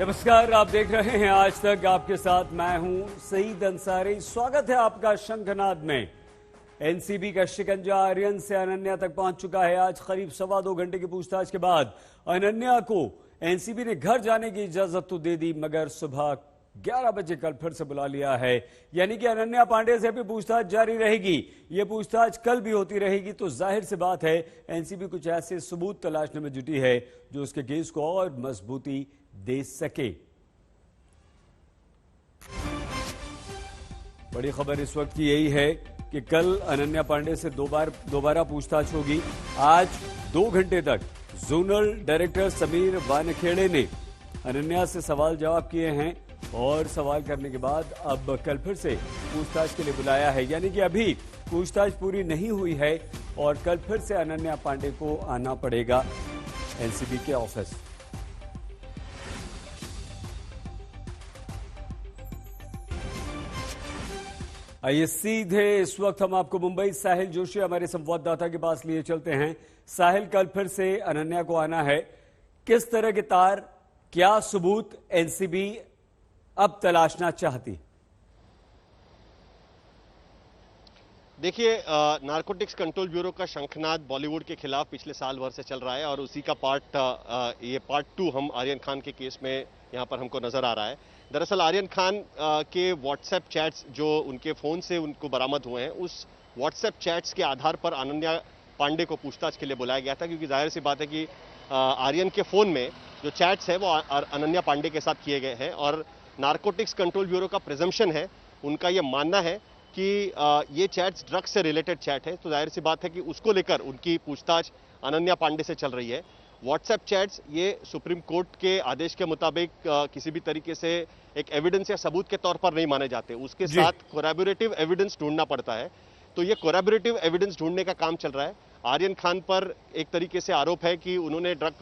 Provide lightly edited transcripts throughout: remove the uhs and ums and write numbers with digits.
नमस्कार, आप देख रहे हैं आज तक। आपके साथ मैं हूं सईद अंसारी। स्वागत है आपका शंखनाद में। एनसीबी का शिकंजा आर्यन से अनन्या तक पहुंच चुका है। आज करीब 2.25 घंटे की पूछताछ के बाद अनन्या को एनसीबी ने घर जाने की इजाजत तो दे दी, मगर सुबह 11 बजे कल फिर से बुला लिया है। यानी कि अनन्या पांडे से भी पूछताछ जारी रहेगी। ये पूछताछ कल भी होती रहेगी। तो जाहिर सी बात है एनसीबी कुछ ऐसे सबूत तलाशने में जुटी है जो उसके केस को और मजबूती दे सके। बड़ी खबर इस वक्त की यही है कि कल अनन्या पांडे से दोबारा पूछताछ होगी। आज 2 घंटे तक जोनल डायरेक्टर समीर वानखेड़े ने अनन्या से सवाल जवाब किए हैं और सवाल करने के बाद अब कल फिर से पूछताछ के लिए बुलाया है। यानी कि अभी पूछताछ पूरी नहीं हुई है और कल फिर से अनन्या पांडे को आना पड़ेगा एनसीबी के ऑफिस। आइए सीधे इस वक्त हम आपको मुंबई साहिल जोशी हमारे संवाददाता के पास लिए चलते हैं। साहिल, कल फिर से अनन्या को आना है। किस तरह के तार, क्या सबूत एनसीबी अब तलाशना चाहती? देखिए, नारकोटिक्स कंट्रोल ब्यूरो का शंखनाद बॉलीवुड के खिलाफ पिछले साल भर से चल रहा है और उसी का पार्ट 2 हम आर्यन खान के केस में यहाँ पर हमको नजर आ रहा है। दरअसल आर्यन खान के व्हाट्सएप चैट्स जो उनके फोन से उनको बरामद हुए हैं, उस व्हाट्सएप चैट्स के आधार पर अनन्या पांडे को पूछताछ के लिए बुलाया गया था, क्योंकि जाहिर सी बात है कि आर्यन के फोन में जो चैट्स है वो अनन्या पांडे के साथ किए गए हैं और नारकोटिक्स कंट्रोल ब्यूरो का प्रिजम्पशन है, उनका ये मानना है कि ये चैट्स ड्रग्स से रिलेटेड चैट है। तो जाहिर सी बात है कि उसको लेकर उनकी पूछताछ अनन्या पांडे से चल रही है। व्हाट्सएप चैट्स ये सुप्रीम कोर्ट के आदेश के मुताबिक किसी भी तरीके से एक एविडेंस या सबूत के तौर पर नहीं माने जाते, उसके साथ कोरैबोरेटिव एविडेंस ढूंढना पड़ता है। तो ये कोरैबोरेटिव एविडेंस ढूंढने का काम चल रहा है। आर्यन खान पर एक तरीके से आरोप है कि उन्होंने ड्रग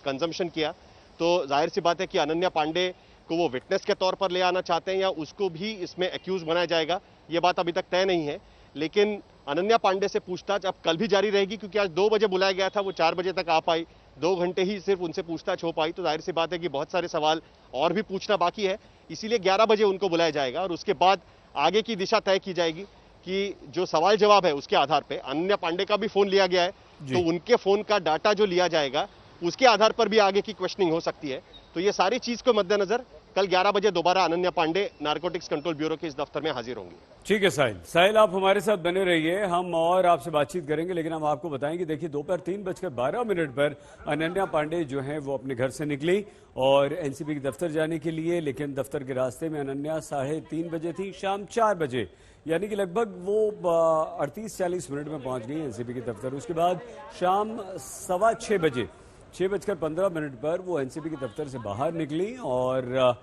कंजम्पशन किया, तो जाहिर सी बात है कि अनन्या पांडे को वो विटनेस के तौर पर ले आना चाहते हैं या उसको भी इसमें एक्यूज बनाया जाएगा, ये बात अभी तक तय नहीं है। लेकिन अनन्या पांडे से पूछताछ अब कल भी जारी रहेगी, क्योंकि आज 2 बजे बुलाया गया था, वो 4 बजे तक आ पाई, 2 घंटे ही सिर्फ उनसे पूछताछ हो पाई। तो जाहिर सी बात है कि बहुत सारे सवाल और भी पूछना बाकी है, इसीलिए 11 बजे उनको बुलाया जाएगा और उसके बाद आगे की दिशा तय की जाएगी कि जो सवाल जवाब है उसके आधार पर अनन्या पांडे का भी फोन लिया गया है, तो उनके फोन का डाटा जो लिया जाएगा उसके आधार पर भी आगे की क्वेश्चनिंग हो सकती है। तो ये सारी चीज को मद्देनजर कल 11 बजे दोबारा Ananya Pandey Narcotics Control Bureau के इस दफ्तर में हाजिर होंगी। ठीक है साहिल, आप हमारे साथ बने रहिए, हम और आपसे बातचीत करेंगे। लेकिन हम आपको बताएं कि देखिए, दोपहर 3:12 पर अनन्या पांडे जो है वो अपने घर से निकली और एनसीबी के दफ्तर जाने के लिए। लेकिन दफ्तर के रास्ते में अनन्या 3:30 बजे थी, शाम 4 बजे, यानी कि लगभग वो 38-40 मिनट में पहुंच गई एनसीबी के दफ्तर। उसके बाद शाम 6:15 बजे 6:15 पर वो एनसीबी के दफ्तर से बाहर निकली और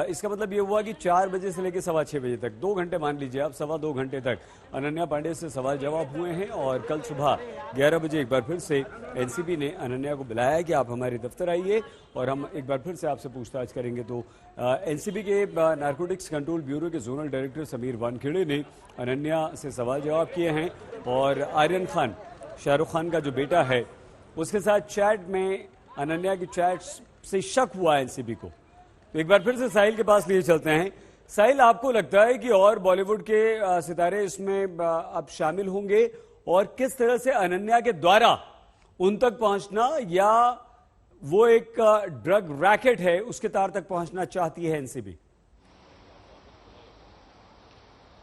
इसका मतलब ये हुआ कि 4 बजे से लेकर 6:15 बजे तक, 2 घंटे मान लीजिए आप, 2.25 घंटे तक अनन्या पांडे से सवाल जवाब हुए हैं। और कल सुबह 11 बजे एक बार फिर से एनसीबी ने अनन्या को बुलाया कि आप हमारे दफ्तर आइए और हम एक बार फिर से आपसे पूछताछ करेंगे। तो एनसीबी के नारकोटिक्स कंट्रोल ब्यूरो के जोनल डायरेक्टर समीर वानखेड़े ने अनन्या से सवाल जवाब किए हैं और आर्यन खान, शाहरुख खान का जो बेटा है, उसके साथ चैट में अनन्या की चैट से शक हुआ एनसीबी को। तो एक बार फिर से साहिल के पास लिए चलते हैं। साहिल, आपको लगता है कि और बॉलीवुड के सितारे इसमें अब शामिल होंगे और किस तरह से अनन्या के द्वारा उन तक पहुंचना, या वो एक ड्रग रैकेट है उसके तार तक पहुंचना चाहती है एनसीबी?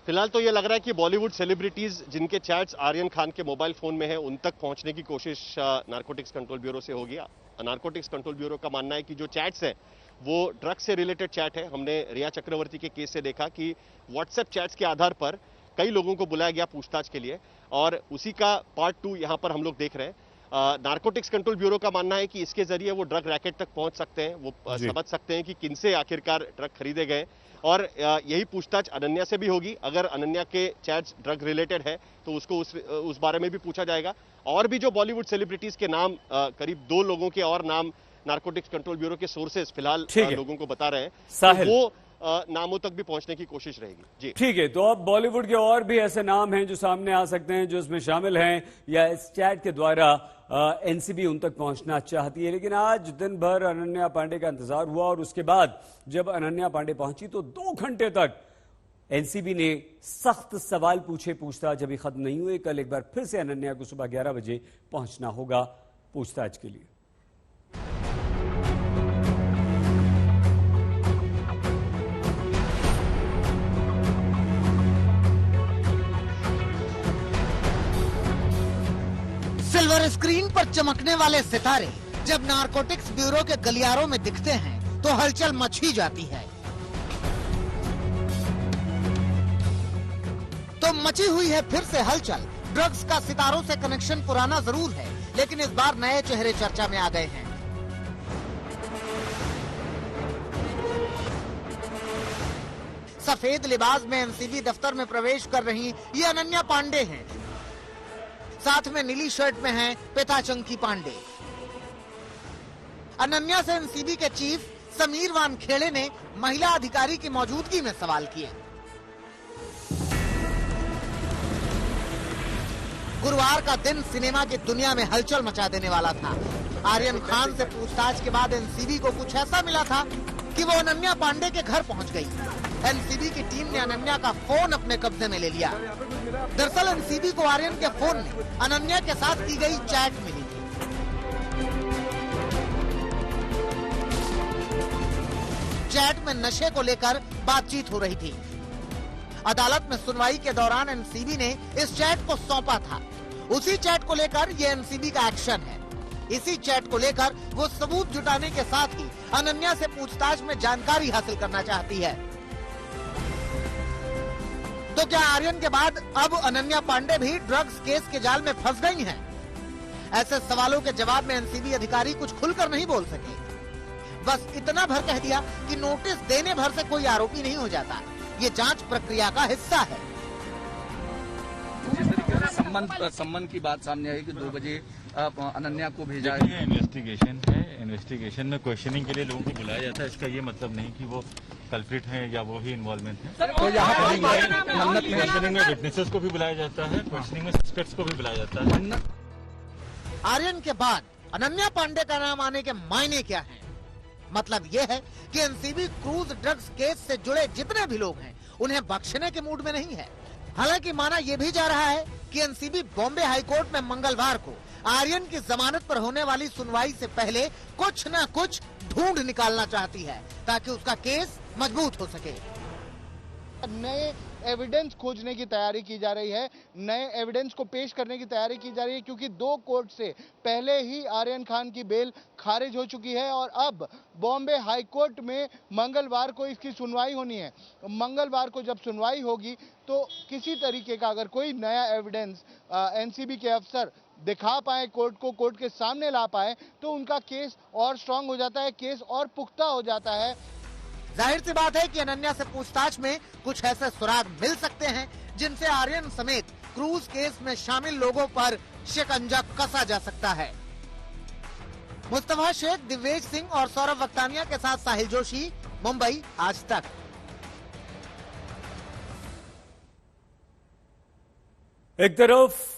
फिलहाल तो ये लग रहा है कि बॉलीवुड सेलिब्रिटीज जिनके चैट्स आर्यन खान के मोबाइल फोन में है, उन तक पहुंचने की कोशिश नारकोटिक्स कंट्रोल ब्यूरो से होगी। नारकोटिक्स कंट्रोल ब्यूरो का मानना है कि जो चैट्स हैं वो ड्रग्स से रिलेटेड चैट है। हमने रिया चक्रवर्ती के केस से देखा कि व्हाट्सएप चैट्स के आधार पर कई लोगों को बुलाया गया पूछताछ के लिए और उसी का पार्ट 2 यहाँ पर हम लोग देख रहे हैं। नारकोटिक्स कंट्रोल ब्यूरो का मानना है कि इसके जरिए वो ड्रग रैकेट तक पहुंच सकते हैं, वो समझ सकते हैं कि किनसे आखिरकार ड्रग खरीदे गए और यही पूछताछ अनन्या से भी होगी। अगर अनन्या के चैट्स ड्रग रिलेटेड है तो उसको उस बारे में भी पूछा जाएगा। और भी जो बॉलीवुड सेलिब्रिटीज के नाम, करीब 2 लोगों के और नाम नारकोटिक्स कंट्रोल ब्यूरो के सोर्सेस फिलहाल लोगों को बता रहे हैं, तो वो नामों तक भी पहुंचने की कोशिश रहेगी। जी ठीक है, तो अब बॉलीवुड के और भी ऐसे नाम हैं जो सामने आ सकते हैं, जो इसमें शामिल हैं या इस चैट के द्वारा एनसीबी उन तक पहुंचना चाहती है। लेकिन आज दिन भर अनन्या पांडे का इंतजार हुआ और उसके बाद जब अनन्या पांडे पहुंची तो 2 घंटे तक एनसीबी ने सख्त सवाल पूछे, पूछताछ अभी खत्म नहीं हुई। कल एक बार फिर से अनन्या को सुबह 11 बजे पहुंचना होगा पूछताछ के लिए। सिल्वर स्क्रीन पर चमकने वाले सितारे जब नारकोटिक्स ब्यूरो के गलियारों में दिखते हैं तो हलचल मच ही जाती है। तो मची हुई है फिर से हलचल। ड्रग्स का सितारों से कनेक्शन पुराना जरूर है, लेकिन इस बार नए चेहरे चर्चा में आ गए हैं। सफेद लिबास में एनसीबी दफ्तर में प्रवेश कर रही ये अनन्या पांडे हैं। साथ में नीली शर्ट में हैं पिता चंकी पांडे। अनन्या से एनसीबी के चीफ समीर वानखेड़े ने महिला अधिकारी की मौजूदगी में सवाल किए। गुरुवार का दिन सिनेमा की दुनिया में हलचल मचा देने वाला था। आर्यन खान से पूछताछ के बाद एनसीबी को कुछ ऐसा मिला था कि वो अनन्या पांडे के घर पहुंच गई। एनसीबी की टीम ने अनन्या का फोन अपने कब्जे में ले लिया। दरअसल एनसीबी को आर्यन के फोन में अनन्या के साथ की गई चैट मिली थी। चैट में नशे को लेकर बातचीत हो रही थी। अदालत में सुनवाई के दौरान एनसीबी ने इस चैट को सौंपा था। उसी चैट को लेकर ये एनसीबी का एक्शन है। इसी चैट को लेकर वो सबूत जुटाने के साथ ही अनन्या से पूछताछ में जानकारी हासिल करना चाहती है। तो क्या आर्यन के बाद अब अनन्या पांडे भी ड्रग्स केस के जाल में फंस गई हैं? ऐसे सवालों के जवाब में एनसीबी अधिकारी कुछ खुलकर नहीं बोल सके। बस इतना भर कह दिया कि नोटिस देने भर से कोई आरोपी नहीं हो जाता। ये जांच प्रक्रिया का हिस्सा है। जिस तरीके से सम्मान की बात सामने आई कि 2 बजे अनन्या को भेजा है। इन्वेस्टिगेशन है। इन्वेस्टिगेशन में क्वेश्चनिंग के लिए लोगों को बुलाया जाता है। इसका ये मतलब नहीं कि वो कल्प्रिट हैं या वो ही इन्वॉल्वमेंट है। तो यहाँ क्वेश्चनिंग में विटनेसेस को भी बुलाया जाता है, क्वेश्चनिंग में सस्पेक्ट्स को भी बुलाया जाता है। आर्यन के बाद अनन्या पांडे का नाम आने के मायने क्या हैं? मतलब ये है कि एनसीबी क्रूज ड्रग्स केस से जुड़े जितने भी लोग हैं उन्हें बख्शने के मूड में नहीं है। हालांकि माना यह भी जा रहा है कि एनसीबी बॉम्बे हाईकोर्ट में मंगलवार को आर्यन की जमानत पर होने वाली सुनवाई से पहले कुछ न कुछ ढूंढ निकालना चाहती है ताकि उसका केस मजबूत हो सके। नए एविडेंस खोजने की तैयारी की जा रही है, नए एविडेंस को पेश करने की तैयारी की जा रही है, क्योंकि 2 कोर्ट से पहले ही आर्यन खान की बेल खारिज हो चुकी है और अब बॉम्बे हाई कोर्ट में मंगलवार को इसकी सुनवाई होनी है। मंगलवार को जब सुनवाई होगी तो किसी तरीके का अगर कोई नया एविडेंस एनसीबी के अफसर दिखा पाए कोर्ट को, कोर्ट के सामने ला पाए, तो उनका केस और स्ट्रांग हो जाता है, केस और पुख्ता हो जाता है। जाहिर सी बात है कि अनन्या से पूछताछ में कुछ ऐसे सुराग मिल सकते हैं जिनसे आर्यन समेत क्रूज केस में शामिल लोगों पर शिकंजा कसा जा सकता है। मुस्तफा शेख, दिव्येश सिंह और सौरभ वक्तानिया के साथ साहिल जोशी, मुंबई, आज तक। एक तरफ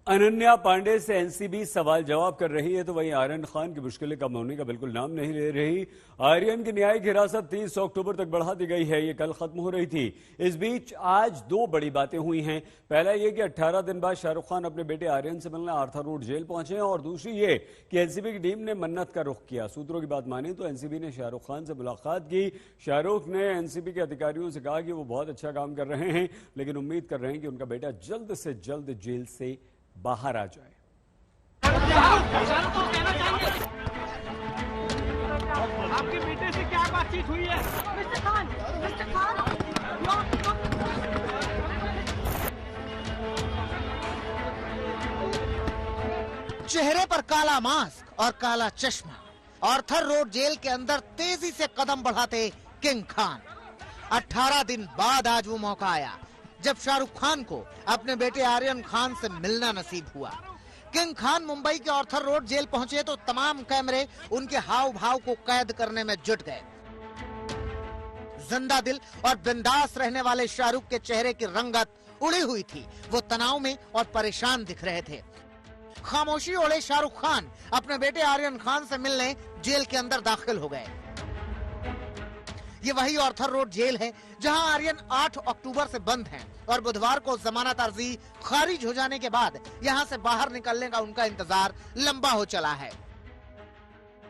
अनन्या पांडे से एनसीबी सवाल जवाब कर रही है तो वहीं आर्यन खान की मुश्किलें कम होने का बिल्कुल नाम नहीं ले रही। आर्यन की न्यायिक हिरासत 30 अक्टूबर तक बढ़ा दी गई है। ये कल खत्म हो रही थी। इस बीच आज 2 बड़ी बातें हुई हैं। पहला ये कि 18 दिन बाद शाहरुख खान अपने बेटे आर्यन से मिलने आर्थर रोड जेल पहुंचे हैं और दूसरी ये कि एनसीबी की टीम ने मन्नत का रुख किया। सूत्रों की बात माने तो एनसीबी ने शाहरुख खान से मुलाकात की। शाहरुख ने एनसीबी के अधिकारियों से कहा कि वो बहुत अच्छा काम कर रहे हैं, लेकिन उम्मीद कर रहे हैं कि उनका बेटा जल्द से जल्द जेल से बाहर आ जाए। आपके बेटे से क्या बातचीत हुई है? मिस्टर खान, चेहरे पर काला मास्क और काला चश्मा, आर्थर रोड जेल के अंदर तेजी से कदम बढ़ाते किंग खान। 18 दिन बाद आज वो मौका आया जब शाहरुख खान को अपने बेटे आर्यन खान से मिलना नसीब हुआ। किंग खान मुंबई के आर्थर रोड जेल पहुंचे तो तमाम कैमरे उनके हाव भाव को कैद करने में जुट गए। जिंदा दिल और बिंदास रहने वाले शाहरुख के चेहरे की रंगत उड़ी हुई थी। वो तनाव में और परेशान दिख रहे थे। खामोशी ओढ़े शाहरुख खान अपने बेटे आर्यन खान से मिलने जेल के अंदर दाखिल हो गए। ये वही ऑर्थर रोड जेल है जहां आर्यन 8 अक्टूबर से बंद हैं और बुधवार को जमानत अर्जी खारिज हो जाने के बाद यहां से बाहर निकलने का उनका इंतजार लंबा हो चला है।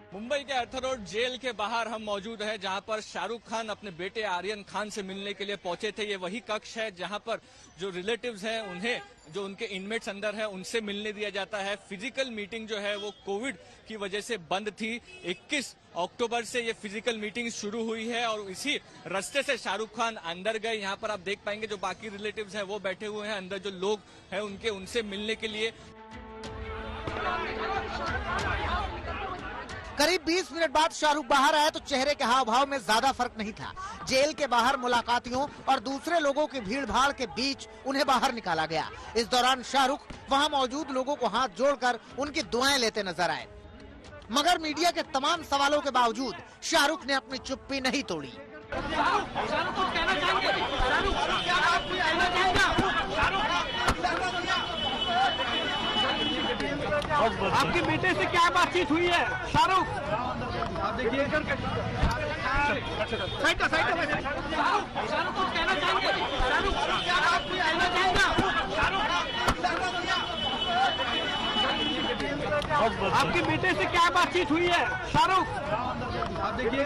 मुंबई के आर्थर रोड जेल के बाहर हम मौजूद हैं, जहां पर शाहरुख खान अपने बेटे आर्यन खान से मिलने के लिए पहुंचे थे। ये वही कक्ष है जहां पर जो रिलेटिव्स हैं उन्हें, जो उनके इनमेट्स अंदर हैं, उनसे मिलने दिया जाता है। फिजिकल मीटिंग जो है वो कोविड की वजह से बंद थी। 21 अक्टूबर से ये फिजिकल मीटिंग शुरू हुई है और इसी रास्ते से शाहरुख खान अंदर गए। यहाँ पर आप देख पाएंगे जो बाकी रिलेटिव्स हैं वो बैठे हुए हैं अंदर, जो लोग हैं उनसे मिलने के लिए। करीब 20 मिनट बाद शाहरुख बाहर आया तो चेहरे के हाव भाव में ज्यादा फर्क नहीं था। जेल के बाहर मुलाकातियों और दूसरे लोगों की भीड़ भाड़ के बीच उन्हें बाहर निकाला गया। इस दौरान शाहरुख वहां मौजूद लोगों को हाथ जोड़कर उनकी दुआएं लेते नजर आए, मगर मीडिया के तमाम सवालों के बावजूद शाहरुख ने अपनी चुप्पी नहीं तोड़ी। आपके बेटे से क्या बातचीत हुई है शाहरुख? आप देखिए शाहरुख कुछ कहना चाहेंगे? शाहरुख क्या आप कुछ कहना चाहेंगे? आपके बेटे से क्या बातचीत हुई है शाहरुख? आप देखिए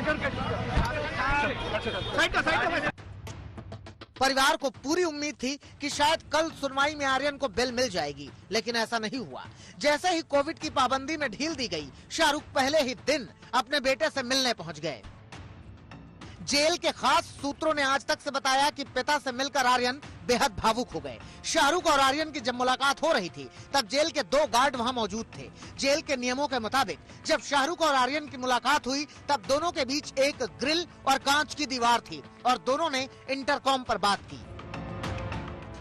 परिवार को पूरी उम्मीद थी कि शायद कल सुनवाई में आर्यन को बेल मिल जाएगी, लेकिन ऐसा नहीं हुआ। जैसे ही कोविड की पाबंदी में ढील दी गई, शाहरुख पहले ही दिन अपने बेटे से मिलने पहुंच गए। जेल के खास सूत्रों ने आज तक से बताया कि पिता से मिलकर आर्यन बेहद भावुक हो गए। शाहरुख और आर्यन की जब मुलाकात हो रही थी तब जेल के 2 गार्ड वहां मौजूद थे। जेल के नियमों के मुताबिक जब शाहरुख और आर्यन की मुलाकात हुई तब दोनों के बीच एक ग्रिल और कांच की दीवार थी और दोनों ने इंटरकॉम पर बात की।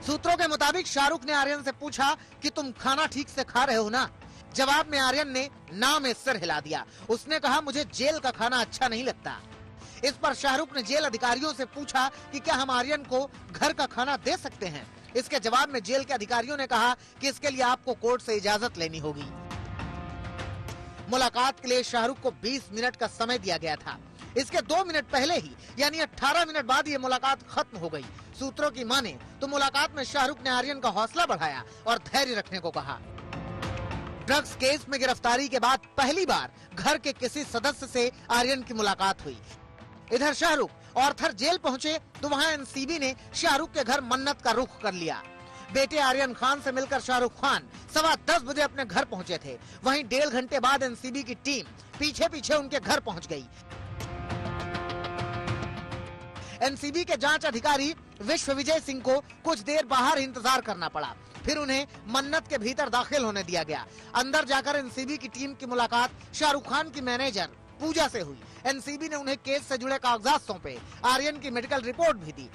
सूत्रों के मुताबिक शाहरुख ने आर्यन से पूछा कि तुम खाना ठीक से खा रहे हो ना? जवाब में आर्यन ने ना में सिर हिला दिया। उसने कहा, मुझे जेल का खाना अच्छा नहीं लगता। इस पर शाहरुख ने जेल अधिकारियों से पूछा कि क्या हम आर्यन को घर का खाना दे सकते हैं? इसके जवाब में जेल के अधिकारियों ने कहा कि इसके लिए आपको कोर्ट से इजाजत लेनी होगी। मुलाकात के लिए शाहरुख को 20 मिनट का समय दिया गया था। इसके 2 मिनट पहले ही यानी 18 मिनट बाद ये मुलाकात खत्म हो गई। सूत्रों की माने तो मुलाकात में शाहरुख ने आर्यन का हौसला बढ़ाया और धैर्य रखने को कहा। ड्रग्स केस में गिरफ्तारी के बाद पहली बार घर के किसी सदस्य से आर्यन की मुलाकात हुई। इधर शाहरुख ऑर्थर जेल पहुंचे तो वहां एनसीबी ने शाहरुख के घर मन्नत का रुख कर लिया। बेटे आर्यन खान से मिलकर शाहरुख खान 10:15 बजे अपने घर पहुंचे थे। वहीं 1.5 घंटे बाद एनसीबी की टीम पीछे पीछे उनके घर पहुंच गई। एनसीबी के जांच अधिकारी विश्व विजय सिंह को कुछ देर बाहर इंतजार करना पड़ा, फिर उन्हें मन्नत के भीतर दाखिल होने दिया गया। अंदर जाकर एनसीबी की टीम की मुलाकात शाहरुख खान की मैनेजर पूजा से हुई। एनसीबी ने उन्हें केस से जुड़े कागजात सौंपे, आर्यन की मेडिकल रिपोर्ट भी दी।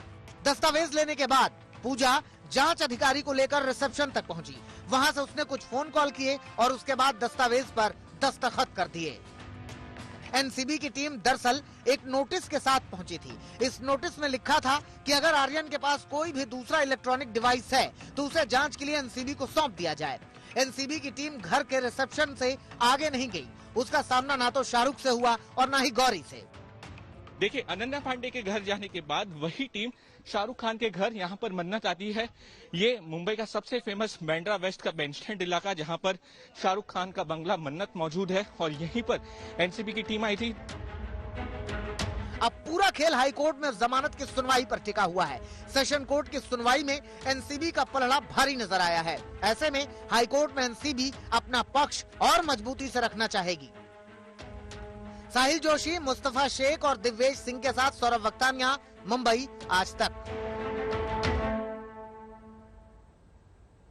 दस्तावेज लेने के बाद पूजा जांच अधिकारी को लेकर रिसेप्शन तक पहुंची। वहां से उसने कुछ फोन कॉल किए और उसके बाद दस्तावेज पर दस्तखत कर दिए। एनसीबी की टीम दरअसल एक नोटिस के साथ पहुंची थी। इस नोटिस में लिखा था कि अगर आर्यन के पास कोई भी दूसरा इलेक्ट्रॉनिक डिवाइस है तो उसे जांच के लिए एनसीबी को सौंप दिया जाए। एनसीबी की टीम घर के रिसेप्शन से आगे नहीं गई। उसका सामना ना तो शाहरुख से हुआ और ना ही गौरी से। देखिए, अनन्या पांडे के घर जाने के बाद वही टीम शाहरुख खान के घर यहाँ पर मन्नत आती है। ये मुंबई का सबसे फेमस बांद्रा वेस्ट का बेंच स्टैंड इलाका, जहाँ पर शाहरुख खान का बंगला मन्नत मौजूद है और यहीं पर एनसीबी की टीम आई थी। अब पूरा खेल हाईकोर्ट में जमानत की सुनवाई पर टिका हुआ है। सेशन कोर्ट की सुनवाई में एनसीबी का पलड़ा भारी नजर आया है। ऐसे में हाईकोर्ट में एनसीबी अपना पक्ष और मजबूती से रखना चाहेगी। साहिल जोशी, मुस्तफा शेख और दिव्येश सिंह के साथ सौरभ वक्तानिया, मुंबई, आज तक।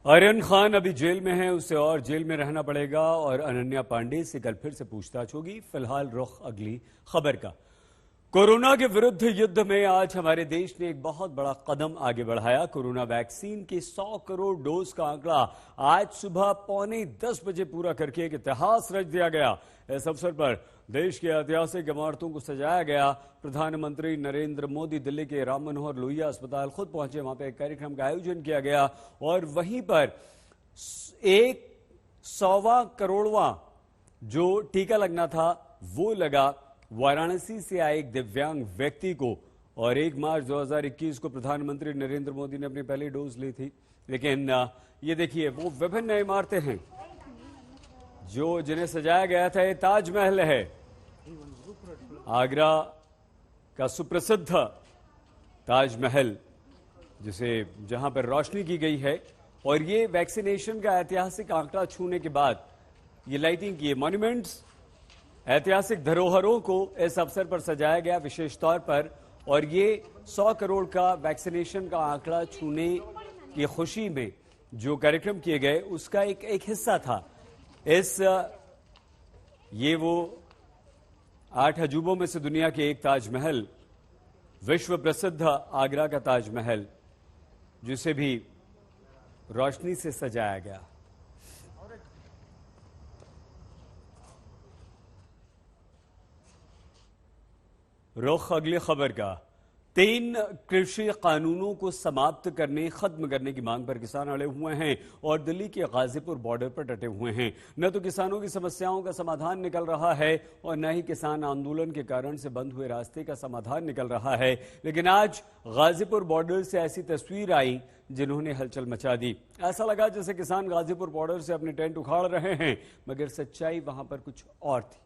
आर्यन खान अभी जेल में है, उसे और जेल में रहना पड़ेगा और अनन्या पांडे से कल फिर से पूछताछ होगी। फिलहाल रुख अगली खबर का। कोरोना के विरुद्ध युद्ध में आज हमारे देश ने एक बहुत बड़ा कदम आगे बढ़ाया। कोरोना वैक्सीन के 100 करोड़ डोज का आंकड़ा आज सुबह 9:45 बजे पूरा करके एक इतिहास रच दिया गया। इस अवसर पर देश की ऐतिहासिक इमारतों को सजाया गया। प्रधानमंत्री नरेंद्र मोदी दिल्ली के राम मनोहर लोहिया अस्पताल खुद पहुंचे, वहां पर एक कार्यक्रम का आयोजन किया गया और वहीं पर 1.25 करोड़वां जो टीका लगना था वो लगा वाराणसी से आए एक दिव्यांग व्यक्ति को। और 1 मार्च 2021 को प्रधानमंत्री नरेंद्र मोदी ने अपनी पहली डोज ली थी। लेकिन ये देखिए वो विभिन्न इमारतें हैं जो जिन्हें सजाया गया था। ये ताजमहल है, आगरा का सुप्रसिद्ध ताजमहल, जिसे जहां पर रोशनी की गई है। और ये वैक्सीनेशन का ऐतिहासिक आंकड़ा छूने के बाद ये लाइटिंग की मॉन्यूमेंट्स, ऐतिहासिक धरोहरों को इस अवसर पर सजाया गया विशेष तौर पर। और ये 100 करोड़ का वैक्सीनेशन का आंकड़ा छूने की खुशी में जो कार्यक्रम किए गए उसका एक हिस्सा था। ये वो 8 अजूबों में से दुनिया के एक ताजमहल, विश्व प्रसिद्ध आगरा का ताजमहल, जिसे भी रोशनी से सजाया गया। रुख अगली खबर का। 3 कृषि कानूनों को समाप्त करने, खत्म करने की मांग पर किसान अड़े हुए हैं और दिल्ली के गाजीपुर बॉर्डर पर डटे हुए हैं। न तो किसानों की समस्याओं का समाधान निकल रहा है और न ही किसान आंदोलन के कारण से बंद हुए रास्ते का समाधान निकल रहा है। लेकिन आज गाजीपुर बॉर्डर से ऐसी तस्वीर आई जिन्होंने हलचल मचा दी। ऐसा लगा जैसे किसान गाजीपुर बॉर्डर से अपने टेंट उखाड़ रहे हैं, मगर सच्चाई वहां पर कुछ और थी।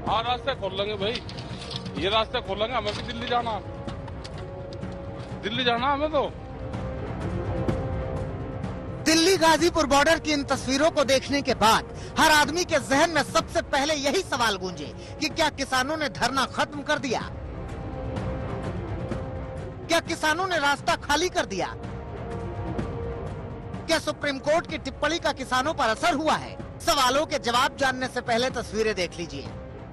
हाँ, रास्ते खोल लेंगे भाई, ये रास्ते खोल लेंगे। हमें भी दिल्ली जाना हमें तो। दिल्ली गाजीपुर बॉर्डर की इन तस्वीरों को देखने के बाद हर आदमी के जहन में सबसे पहले यही सवाल गूंजे कि क्या किसानों ने धरना खत्म कर दिया? क्या किसानों ने रास्ता खाली कर दिया? क्या सुप्रीम कोर्ट की टिप्पणी का किसानों पर असर हुआ है? सवालों के जवाब जानने से पहले तस्वीरें देख लीजिए।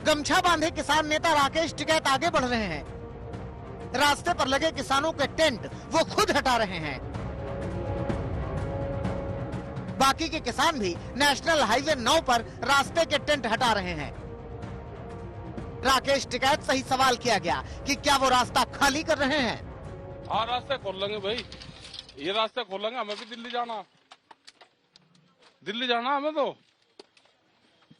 गमछा बांधे किसान नेता राकेश टिकैत आगे बढ़ रहे हैं। रास्ते पर लगे किसानों के टेंट वो खुद हटा रहे हैं। बाकी के किसान भी नेशनल हाईवे 9 पर रास्ते के टेंट हटा रहे हैं। राकेश टिकैत से ही सवाल किया गया कि क्या वो रास्ता खाली कर रहे हैं? हाँ, रास्ते खोल लेंगे भाई, ये रास्ते खोल लेंगे। हमें भी दिल्ली जाना हमें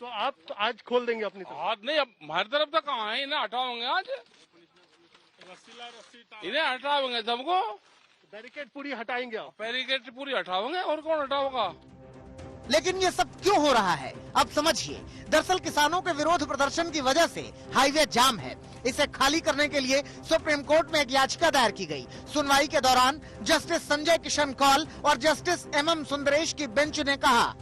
तो आप तो आज खोल देंगे अपनी तरफ? आज नहीं, अब हमारी तरफ तो कहाँ है, इन्हें हटाओगे आज, इन्हें हटाओगे सबको। बैरिकेड पूरी हटाएंगे आप? बैरिकेड पूरी हटाओगे, और कौन हटाओगा? लेकिन ये सब क्यों हो रहा है अब समझिए। दरअसल किसानों के विरोध प्रदर्शन की वजह से हाईवे जाम है। इसे खाली करने के लिए सुप्रीम कोर्ट में एक याचिका दायर की गई। सुनवाई के दौरान जस्टिस संजय किशन कौल और जस्टिस MM सुंदरेश की बेंच ने कहा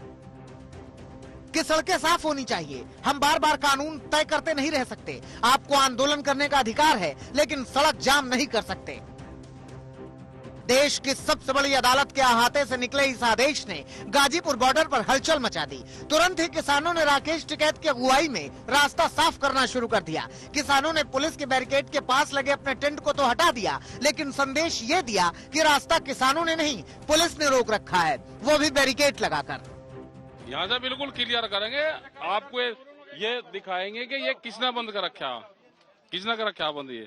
कि सड़कें साफ होनी चाहिए। हम बार बार कानून तय करते नहीं रह सकते। आपको आंदोलन करने का अधिकार है, लेकिन सड़क जाम नहीं कर सकते। देश की सबसे बड़ी अदालत के अहाते से निकले इस आदेश ने गाजीपुर बॉर्डर पर हलचल मचा दी। तुरंत ही किसानों ने राकेश टिकैत की अगुवाई में रास्ता साफ करना शुरू कर दिया। किसानों ने पुलिस के बैरिकेड के पास लगे अपने टेंट को तो हटा दिया, लेकिन संदेश ये दिया कि रास्ता किसानों ने नहीं, पुलिस ने रोक रखा है, वो भी बैरिकेड लगाकर। यहाँ से बिल्कुल क्लियर करेंगे, आपको ये दिखाएंगे कि ये किसने बंद कर रखा बंद। ये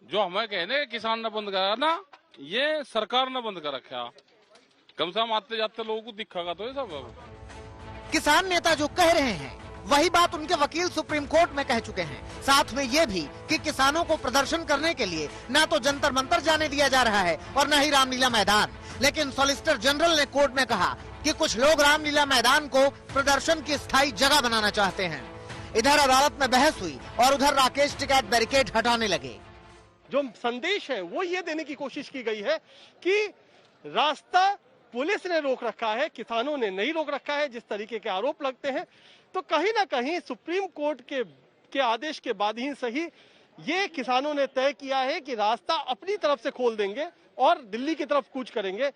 जो हमें कहने किसान ने बंद करा ना, ये सरकार ने बंद कर रखा। कम से कम आते जाते लोगों को दिखेगा तो ये सब। किसान नेता जो कह रहे हैं वही बात उनके वकील सुप्रीम कोर्ट में कह चुके हैं। साथ में ये भी कि किसानों को प्रदर्शन करने के लिए न तो जंतर मंतर जाने दिया जा रहा है और न ही रामलीला मैदान। लेकिन सॉलिसिटर जनरल ने कोर्ट में कहा कि कुछ लोग रामलीला मैदान को प्रदर्शन की स्थायी जगह बनाना चाहते हैं। इधर अदालत में बहस हुई और उधर राकेश टिकैत बैरिकेड हटाने लगे। जो संदेश है वो ये देने की कोशिश की गई है कि रास्ता पुलिस ने रोक रखा है, किसानों ने नहीं रोक रखा है, जिस तरीके के आरोप लगते हैं। तो कहीं ना कहीं सुप्रीम कोर्ट के आदेश के बाद ही सही ये किसानों ने तय किया है कि रास्ता अपनी तरफ से खोल देंगे, और दिल्ली की तरफ कूच करेंगे।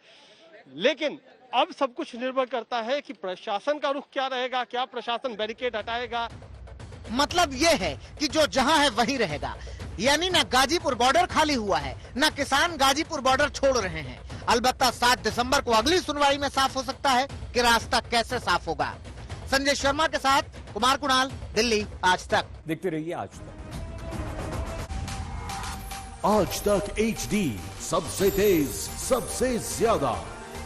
लेकिन अब सब कुछ निर्भर करता है कि प्रशासन का रुख क्या रहेगा, क्या प्रशासन बैरिकेड हटाएगा। मतलब ये है कि जो जहां है वहीं रहेगा, यानी न गाजीपुर बॉर्डर खाली हुआ है, न किसान गाजीपुर बॉर्डर छोड़ रहे हैं। अलबत्ता 7 दिसंबर को अगली सुनवाई में साफ हो सकता है कि रास्ता कैसे साफ होगा। संजय शर्मा के साथ कुमार कुणाल, दिल्ली, आज तक। देखते रहिए आज तक। आज तक HD, सबसे तेज, सबसे ज्यादा।